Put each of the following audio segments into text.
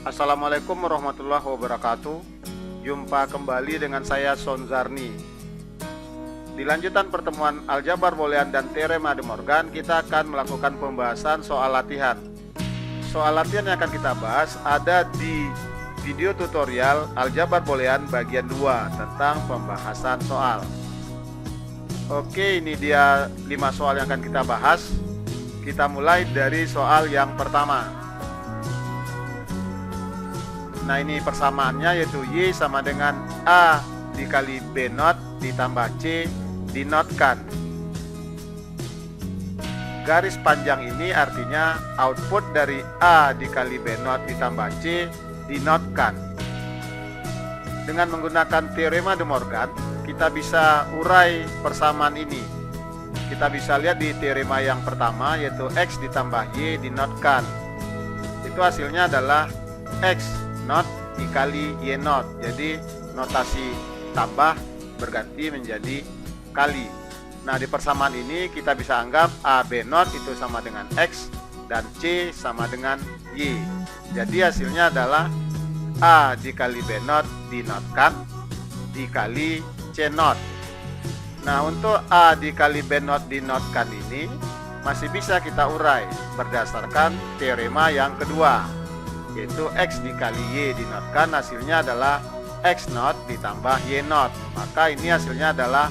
Assalamualaikum warahmatullahi wabarakatuh. Jumpa kembali dengan saya Sonzarni. Di lanjutan pertemuan aljabar boolean dan teorema de Morgan, kita akan melakukan pembahasan soal latihan. Soal latihan yang akan kita bahas ada di video tutorial aljabar boolean bagian 2 tentang pembahasan soal. Oke, ini dia 5 soal yang akan kita bahas. Kita mulai dari soal yang pertama. Nah, ini persamaannya yaitu Y sama dengan A dikali B not ditambah C dinotkan. Garis panjang ini artinya output dari A dikali B not ditambah C dinotkan. Dengan menggunakan teorema de Morgan, kita bisa urai persamaan ini. Kita bisa lihat di teorema yang pertama yaitu X ditambah Y dinotkan. Itu hasilnya adalah X not dikali Y not. Jadi notasi tambah berganti menjadi kali. Nah, di persamaan ini kita bisa anggap A B not itu sama dengan X dan C sama dengan Y. Jadi hasilnya adalah A dikali B not dinotkan dikali C not. Nah, untuk A dikali B not dinotkan ini masih bisa kita urai berdasarkan teorema yang kedua, yaitu X dikali Y dinotkan, hasilnya adalah X not ditambah Y not. Maka ini hasilnya adalah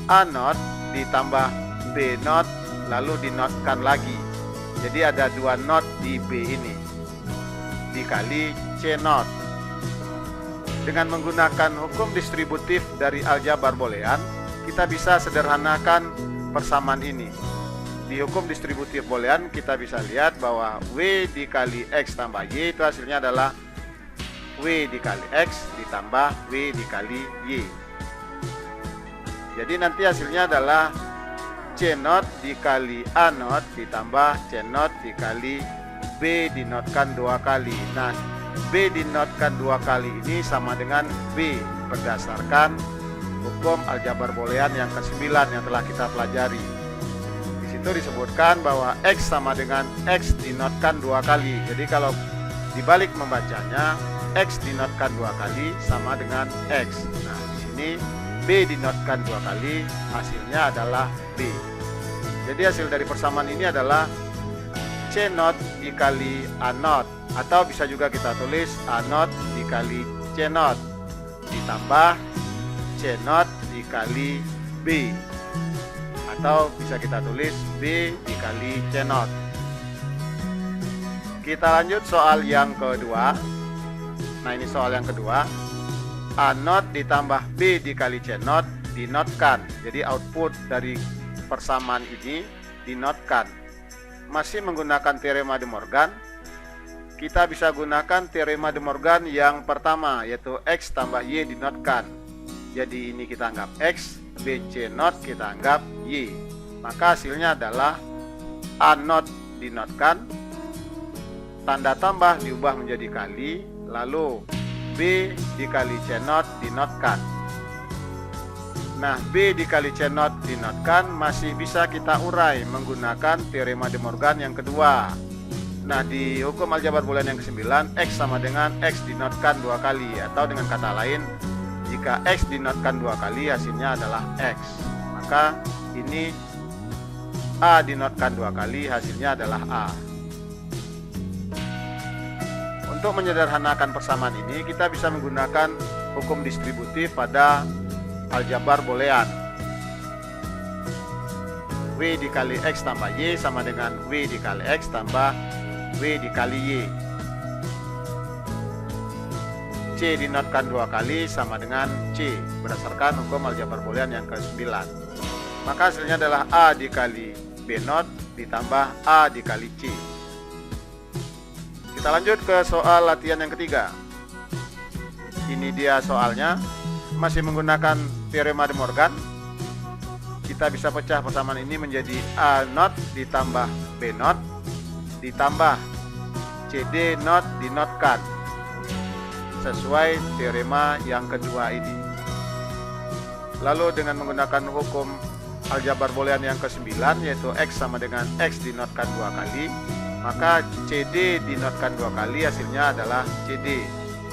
A not ditambah B not lalu dinotkan lagi. Jadi ada 2 not di B ini dikali C not. Dengan menggunakan hukum distributif dari aljabar boolean, kita bisa sederhanakan persamaan ini. Di hukum distributif boolean kita bisa lihat bahwa W dikali X tambah Y itu hasilnya adalah W dikali X ditambah W dikali Y. Jadi nanti hasilnya adalah C not dikali A not ditambah C not dikali B dinotkan 2 kali. Nah, B dinotkan 2 kali ini sama dengan B berdasarkan hukum aljabar boolean yang ke-9 yang telah kita pelajari. Itu disebutkan bahwa X sama dengan X dinotkan 2 kali. Jadi kalau dibalik membacanya, X dinotkan 2 kali sama dengan X. Nah, di sini B dinotkan 2 kali, hasilnya adalah B. Jadi hasil dari persamaan ini adalah C not dikali A not, atau bisa juga kita tulis A not dikali C not ditambah C not dikali B, atau bisa kita tulis B dikali C not. Kita lanjut soal yang kedua. Nah, ini soal yang kedua. A not ditambah B dikali C not dinotkan. Jadi output dari persamaan ini dinotkan. Masih menggunakan teorema de Morgan. Kita bisa gunakan teorema de Morgan yang pertama, yaitu X tambah Y dinotkan. Jadi ini kita anggap X, B C not kita anggap Y. Maka hasilnya adalah A not dinotkan, tanda tambah diubah menjadi kali, lalu B dikali C not dinotkan. Nah, B dikali C not dinotkan masih bisa kita urai menggunakan teorema de Morgan yang kedua. Nah, di hukum aljabar boolean yang ke-9, X sama dengan X dinotkan 2 kali, atau dengan kata lain, jika X dinotkan 2 kali hasilnya adalah X. Maka ini A dinotkan 2 kali, hasilnya adalah A. Untuk menyederhanakan persamaan ini, kita bisa menggunakan hukum distributif pada aljabar boolean. W dikali X tambah Y sama dengan W dikali X tambah W dikali Y. C dinotkan 2 kali sama dengan C berdasarkan hukum aljabar boolean yang ke-9. Maka hasilnya adalah A dikali B not ditambah A dikali C. Kita lanjut ke soal latihan yang ketiga. Ini dia soalnya, masih menggunakan teorema de Morgan. Kita bisa pecah persamaan ini menjadi A not ditambah B not ditambah CD not dinotkan sesuai teorema yang kedua ini. Lalu dengan menggunakan hukum aljabar boolean yang ke-9, yaitu X sama dengan X dinotkan 2 kali, maka CD dinotkan 2 kali, hasilnya adalah CD.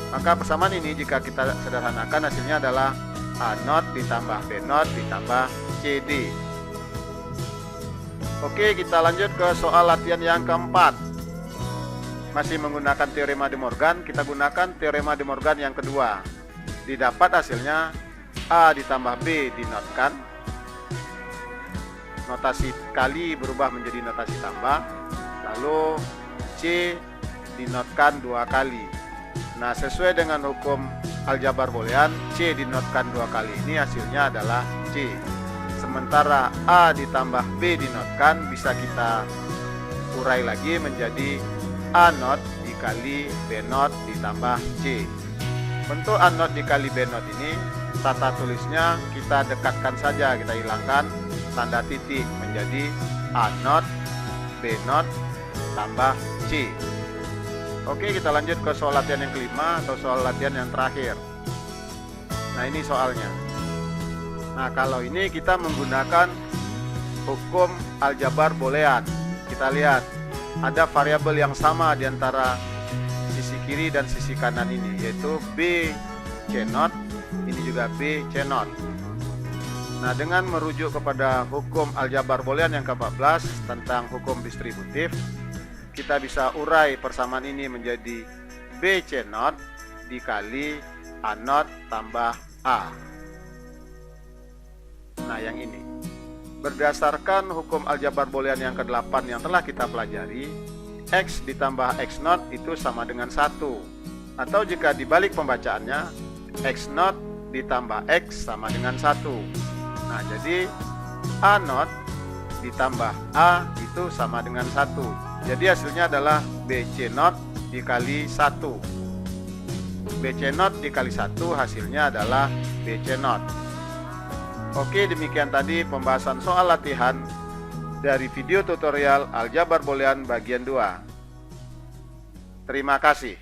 Maka persamaan ini jika kita sederhanakan hasilnya adalah A not ditambah B not ditambah CD. Oke, kita lanjut ke soal latihan yang keempat. Masih menggunakan teorema De Morgan, kita gunakan teorema De Morgan yang kedua. Didapat hasilnya A ditambah B dinotkan, notasi kali berubah menjadi notasi tambah, lalu C dinotkan 2 kali. Nah, sesuai dengan hukum aljabar boolean, C dinotkan 2 kali ini hasilnya adalah C. Sementara A ditambah B dinotkan bisa kita urai lagi menjadi A not dikali B not ditambah C. Bentuk A not dikali B not ini tata tulisnya kita dekatkan saja, kita hilangkan tanda titik menjadi A not B not tambah C. Oke, kita lanjut ke soal latihan yang kelima atau soal latihan yang terakhir. Nah, ini soalnya. Nah, kalau ini kita menggunakan hukum aljabar boolean. Kita lihat ada variabel yang sama di antara sisi kiri dan sisi kanan ini, yaitu B C not, ini juga B C not. Nah, dengan merujuk kepada hukum aljabar boolean yang ke-14 tentang hukum distributif, kita bisa urai persamaan ini menjadi B C not dikali A not tambah A. Nah, yang ini berdasarkan hukum aljabar boolean yang ke-8 yang telah kita pelajari, X ditambah X not itu sama dengan 1. Atau jika dibalik pembacaannya, X not ditambah X sama dengan 1. Nah, jadi A not ditambah A itu sama dengan 1. Jadi hasilnya adalah BC not dikali 1. BC not dikali 1 hasilnya adalah BC not. Oke, demikian tadi pembahasan soal latihan dari video tutorial aljabar boolean bagian 2. Terima kasih.